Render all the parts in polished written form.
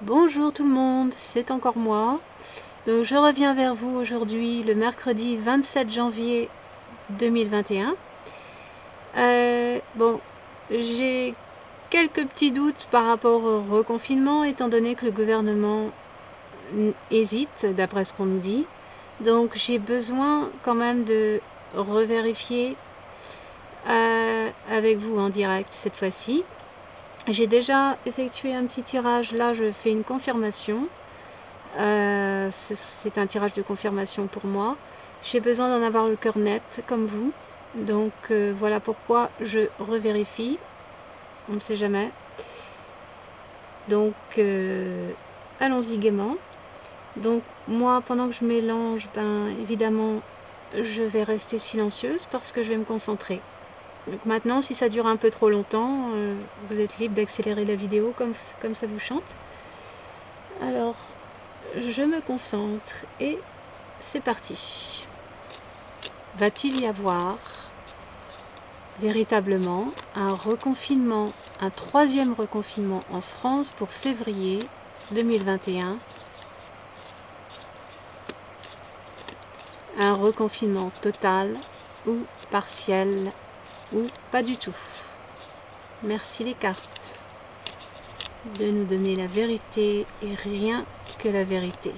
Bonjour tout le monde, c'est encore moi. Donc je reviens vers vous aujourd'hui le mercredi 27 janvier 2021. Bon, j'ai quelques petits doutes par rapport au reconfinement étant donné que le gouvernement hésite d'après ce qu'on nous dit. Donc j'ai besoin quand même de revérifier avec vous en direct cette fois-ci. J'ai déjà effectué un petit tirage, là je fais une confirmation. C'est un tirage de confirmation pour moi. J'ai besoin d'en avoir le cœur net comme vous. Donc voilà pourquoi je revérifie. On ne sait jamais. Donc allons-y gaiement. Donc moi pendant que je mélange, évidemment je vais rester silencieuse parce que je vais me concentrer. Donc maintenant si ça dure un peu trop longtemps, vous êtes libre d'accélérer la vidéo comme ça vous chante. Alors je me concentre et c'est parti. Va-t-il y avoir véritablement un reconfinement, un troisième reconfinement en France pour février 2021? Un reconfinement total ou partiel ou pas du tout? Merci les cartes de nous donner la vérité et rien que la vérité.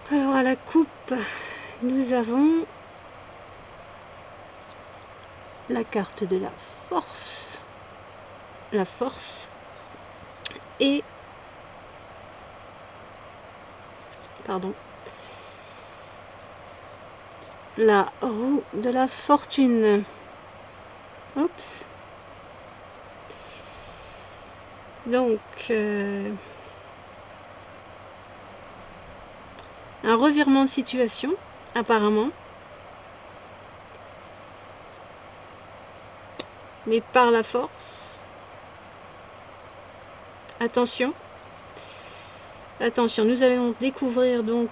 Alors à la coupe, nous avons la carte de la force et la roue de la fortune. Oups. Donc un revirement de situation apparemment, mais par la force. Attention, nous allons découvrir donc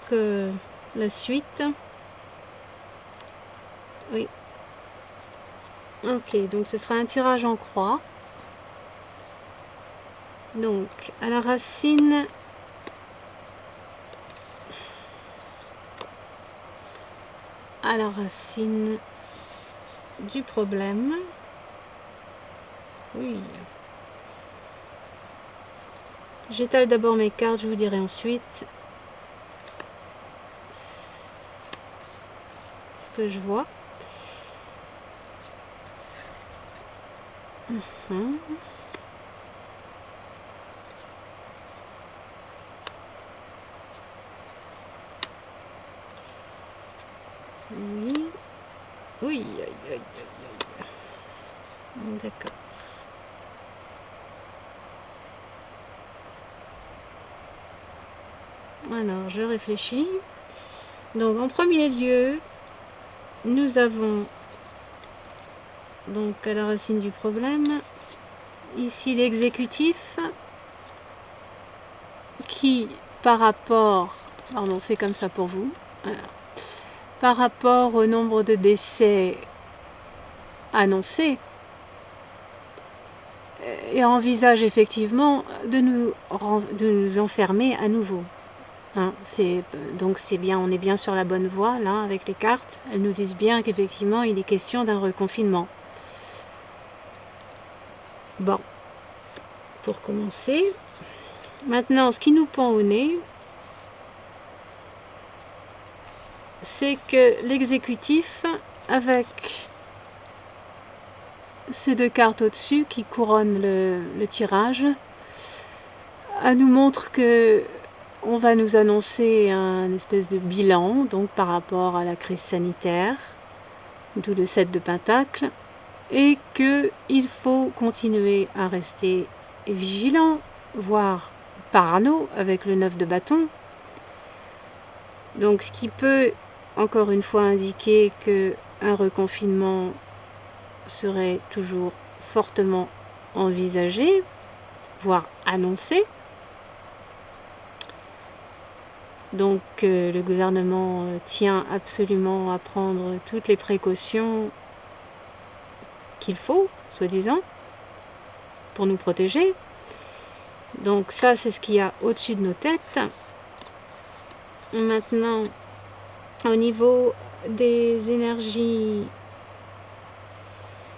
la suite. Oui. Ok, donc ce sera un tirage en croix. Donc, à la racine... À la racine du problème. Oui. J'étale d'abord mes cartes, je vous dirai ensuite ce que je vois. Oui. Oui, aïe, aïe, aïe, aïe. D'accord. Alors, je réfléchis. Donc, en premier lieu, nous avons donc à la racine du problème, ici l'exécutif, qui, par rapport, pardon, c'est comme ça pour vous, voilà, par rapport au nombre de décès annoncés, et envisage effectivement de nous enfermer à nouveau. Hein, donc c'est bien, on est bien sur la bonne voie là avec les cartes. Elles nous disent bien qu'effectivement il est question d'un reconfinement. Bon, pour commencer, maintenant ce qui nous pend au nez, c'est que l'exécutif, avec ces deux cartes au-dessus qui couronnent le tirage, nous montre que on va nous annoncer un espèce de bilan donc par rapport à la crise sanitaire, d'où le 7 de Pentacle, et qu'il faut continuer à rester vigilant, voire parano avec le 9 de bâton. Donc ce qui peut encore une fois indiquer qu'un reconfinement serait toujours fortement envisagé, voire annoncé. Donc le gouvernement tient absolument à prendre toutes les précautions qu'il faut, soi-disant, pour nous protéger. Donc ça, c'est ce qu'il y a au-dessus de nos têtes. Maintenant, au niveau des énergies,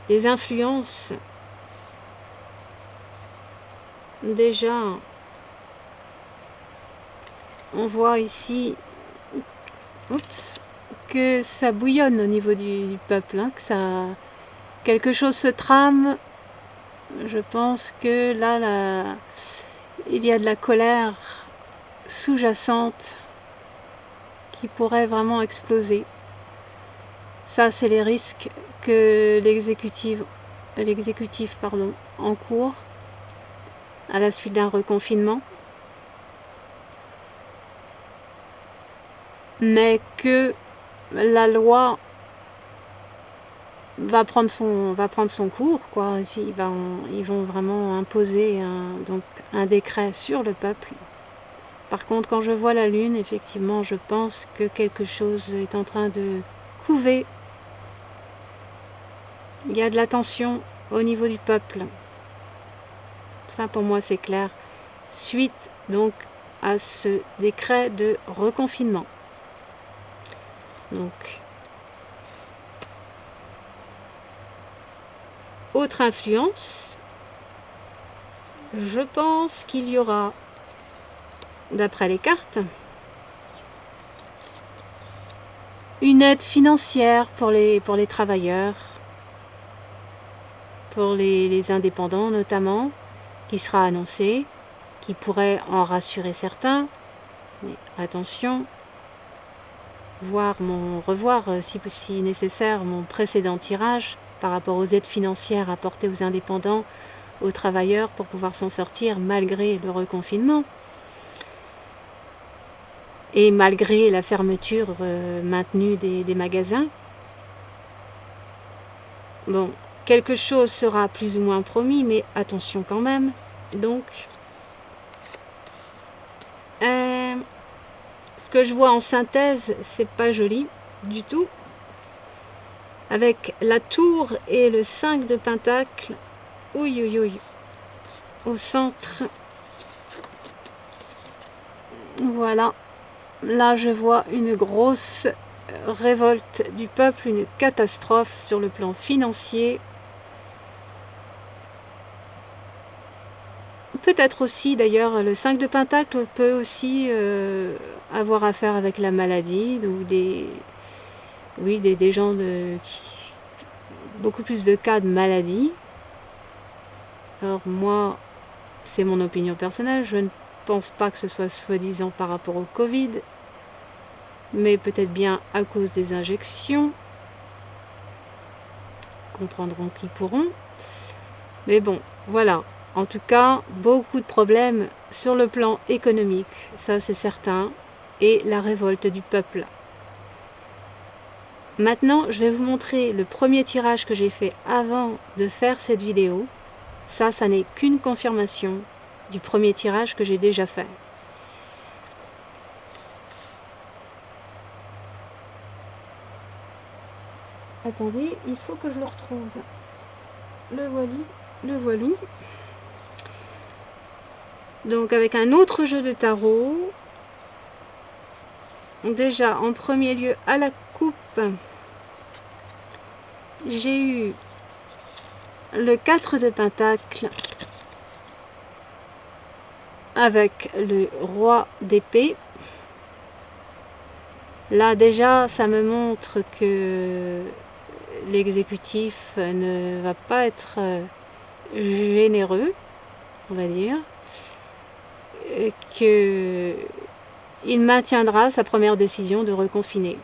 des influences, déjà, on voit ici que ça bouillonne au niveau du peuple, hein, que quelque chose se trame. Je pense que là, il y a de la colère sous-jacente qui pourrait vraiment exploser. Ça, c'est les risques que l'exécutif encourt à la suite d'un reconfinement. Mais que la loi va prendre son cours, quoi. Ils vont vraiment imposer un décret sur le peuple. Par contre, quand je vois la lune, effectivement, je pense que quelque chose est en train de couver. Il y a de la tension au niveau du peuple. Ça, pour moi, c'est clair. Suite, donc, à ce décret de reconfinement. Donc, autre influence, je pense qu'il y aura, d'après les cartes, une aide financière pour les travailleurs, pour les indépendants notamment, qui sera annoncée, qui pourrait en rassurer certains. Mais attention, revoir si nécessaire mon précédent tirage par rapport aux aides financières apportées aux indépendants, aux travailleurs pour pouvoir s'en sortir malgré le reconfinement et malgré la fermeture maintenue des magasins. Bon, quelque chose sera plus ou moins promis, mais attention quand même. Donc, ce que je vois en synthèse, c'est pas joli du tout. avec la tour et le 5 de pentacle, ouïe, ouïe, ouïe, au centre. Voilà, là je vois une grosse révolte du peuple, une catastrophe sur le plan financier. Peut-être aussi, d'ailleurs, le 5 de pentacle peut aussi avoir affaire avec la maladie, ou des gens beaucoup plus de cas de maladie. Alors moi, c'est mon opinion personnelle, je ne pense pas que ce soit soi-disant par rapport au Covid, mais peut-être bien à cause des injections. Comprendront qui pourront. Mais bon, voilà. En tout cas, beaucoup de problèmes sur le plan économique, ça c'est certain, et la révolte du peuple. Maintenant, je vais vous montrer le premier tirage que j'ai fait avant de faire cette vidéo. Ça n'est qu'une confirmation du premier tirage que j'ai déjà fait. Attendez, il faut que je le retrouve. Le voilou. Donc avec un autre jeu de tarot. Déjà, en premier lieu, à la coupe, j'ai eu le 4 de pentacle avec le roi d'épée. Là déjà, ça me montre que l'exécutif ne va pas être généreux, on va dire, qu'il maintiendra sa première décision de reconfiner.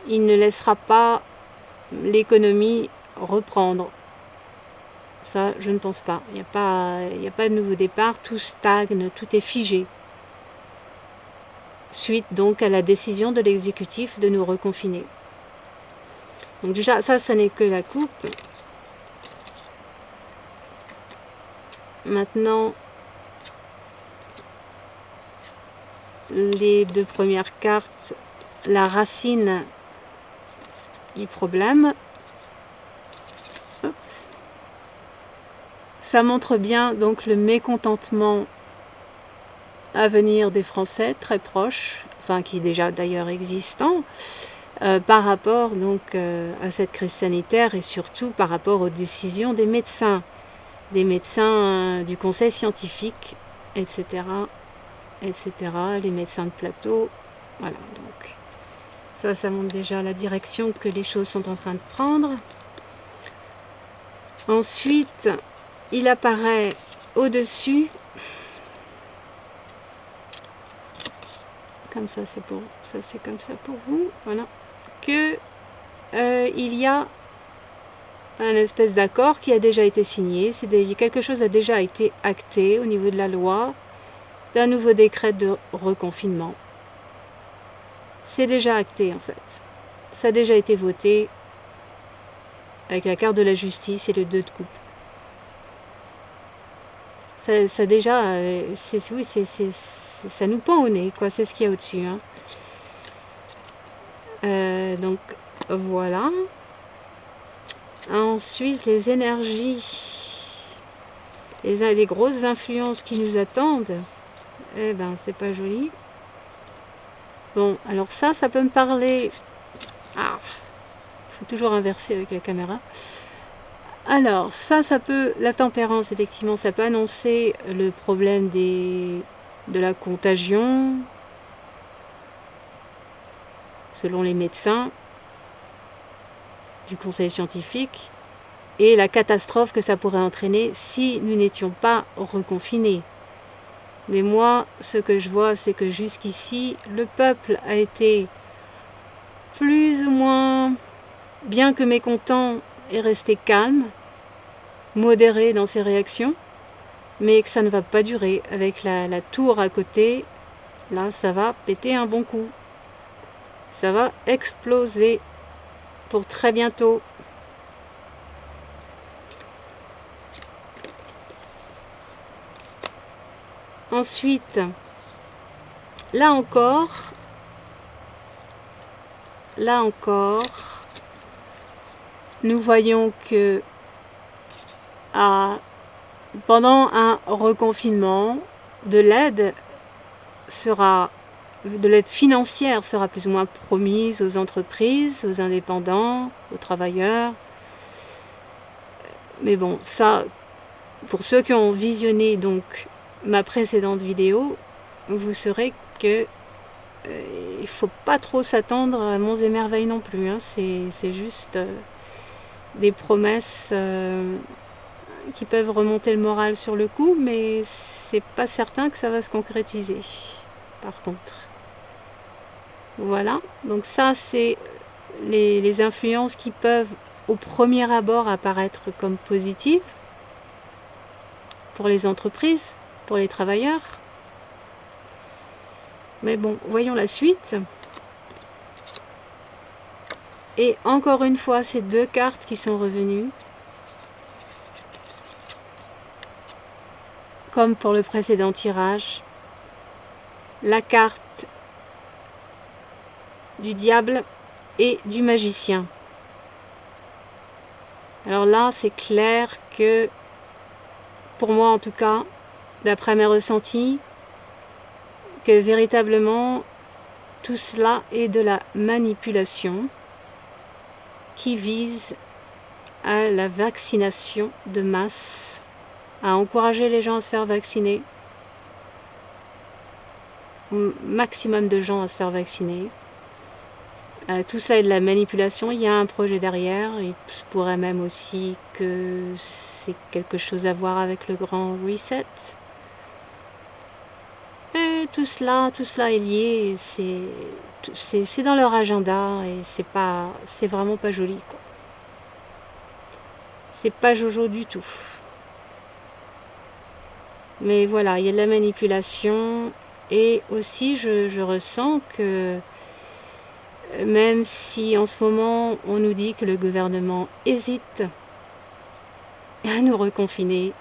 Il ne laissera pas l'économie reprendre. Ça, je ne pense pas. Il n'y a pas de nouveau départ, tout stagne, tout est figé. Suite donc à la décision de l'exécutif de nous reconfiner. Donc déjà, ça n'est que la coupe. Maintenant, les deux premières cartes, la racine du problème. Ça montre bien donc le mécontentement à venir des Français très proches, enfin qui est déjà d'ailleurs existant, par rapport donc à cette crise sanitaire et surtout par rapport aux décisions des médecins du conseil scientifique, etc., etc., les médecins de plateau, voilà, donc ça montre déjà la direction que les choses sont en train de prendre. Ensuite, il apparaît au-dessus, comme ça c'est comme ça pour vous, voilà, que il y a un espèce d'accord qui a déjà été signé, quelque chose a déjà été acté au niveau de la loi, d'un nouveau décret de reconfinement. C'est déjà acté en fait. Ça a déjà été voté avec la carte de la justice et le 2 de coupe. Ça déjà, oui, ça nous pend au nez, quoi. C'est ce qu'il y a au-dessus. Hein. Donc voilà. Ensuite, les énergies, les grosses influences qui nous attendent, eh ben, c'est pas joli. Bon, alors ça peut me parler. Ah, il faut toujours inverser avec la caméra. Alors, ça peut, la tempérance, effectivement, ça peut annoncer le problème de la contagion, selon les médecins du conseil scientifique, et la catastrophe que ça pourrait entraîner si nous n'étions pas reconfinés. Mais moi, ce que je vois, c'est que jusqu'ici, le peuple a été plus ou moins, bien que mécontent, est resté calme, modéré dans ses réactions, mais que ça ne va pas durer. Avec la tour à côté, là, ça va péter un bon coup. Ça va exploser pour très bientôt. Ensuite, là encore, là encore, nous voyons que pendant un reconfinement, de l'aide financière sera plus ou moins promise aux entreprises, aux indépendants, aux travailleurs. Mais bon, ça, pour ceux qui ont visionné donc ma précédente vidéo, vous saurez que il faut pas trop s'attendre à monts et merveilles non plus. Hein. C'est juste des promesses qui peuvent remonter le moral sur le coup, mais c'est pas certain que ça va se concrétiser. Par contre, voilà. Donc ça, c'est les influences qui peuvent au premier abord apparaître comme positives pour les entreprises, pour les travailleurs. Mais bon, voyons la suite. Et encore une fois, ces deux cartes qui sont revenues. Comme pour le précédent tirage. La carte du diable et du magicien. Alors là, c'est clair que, pour moi en tout cas, d'après mes ressentis, que véritablement tout cela est de la manipulation qui vise à la vaccination de masse, à encourager les gens à se faire vacciner, un maximum de gens à se faire vacciner. Tout cela est de la manipulation, il y a un projet derrière, il se pourrait même aussi que c'est quelque chose à voir avec le grand reset. Et tout cela est lié, c'est dans leur agenda et c'est vraiment pas joli, quoi. C'est pas jojo du tout. Mais voilà, il y a de la manipulation et aussi je ressens que même si en ce moment on nous dit que le gouvernement hésite à nous reconfiner,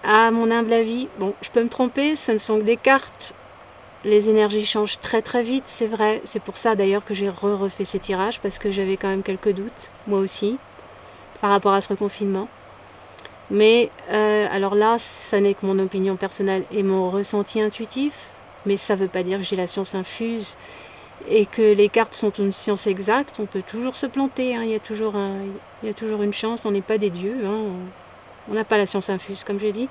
à mon humble avis, bon, je peux me tromper, ce ne sont que des cartes. Les énergies changent très très vite, c'est vrai. C'est pour ça d'ailleurs que j'ai refait ces tirages, parce que j'avais quand même quelques doutes, moi aussi, par rapport à ce reconfinement. Mais alors là, ça n'est que mon opinion personnelle et mon ressenti intuitif, mais ça ne veut pas dire que j'ai la science infuse et que les cartes sont une science exacte. On peut toujours se planter, hein. Il y a toujours une chance, on n'est pas des dieux, hein. On n'a pas la science infuse, comme j'ai dit.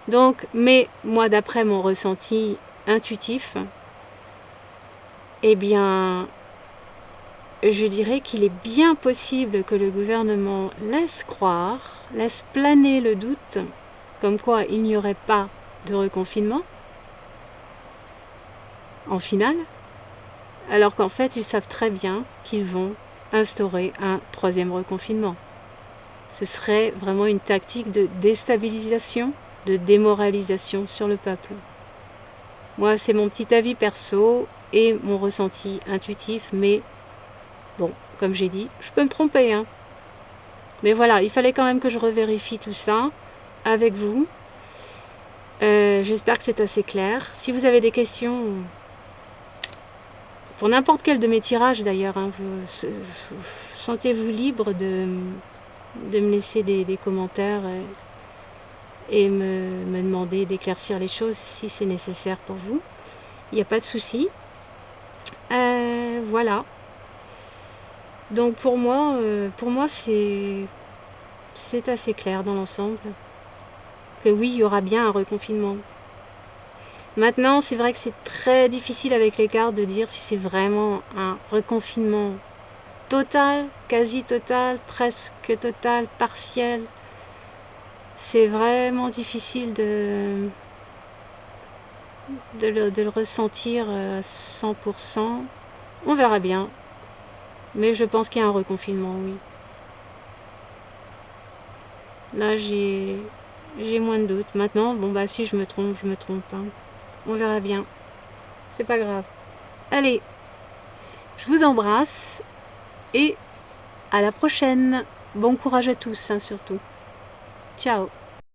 Donc, mais moi, d'après mon ressenti intuitif, eh bien, je dirais qu'il est bien possible que le gouvernement laisse planer le doute, comme quoi il n'y aurait pas de reconfinement, en finale, alors qu'en fait, ils savent très bien qu'ils vont instaurer un troisième reconfinement. Ce serait vraiment une tactique de déstabilisation, de démoralisation sur le peuple. Moi, c'est mon petit avis perso et mon ressenti intuitif, mais bon, comme j'ai dit, je peux me tromper, hein. Mais voilà, il fallait quand même que je revérifie tout ça avec vous. J'espère que c'est assez clair. Si vous avez des questions, pour n'importe quel de mes tirages d'ailleurs, hein, sentez-vous libre de me laisser des commentaires et me demander d'éclaircir les choses si c'est nécessaire pour vous. Il n'y a pas de souci. Voilà. Donc pour moi c'est assez clair dans l'ensemble que oui, il y aura bien un reconfinement. Maintenant, c'est vrai que c'est très difficile avec les cartes de dire si c'est vraiment un reconfinement total, quasi total, presque total, partiel. C'est vraiment difficile de le ressentir à 100%. On verra bien. Mais je pense qu'il y a un reconfinement, oui. Là, j'ai moins de doutes. Maintenant, bon bah si je me trompe, je me trompe. Hein. On verra bien. C'est pas grave. Allez, je vous embrasse et à la prochaine. Bon courage à tous, hein, surtout. Ciao.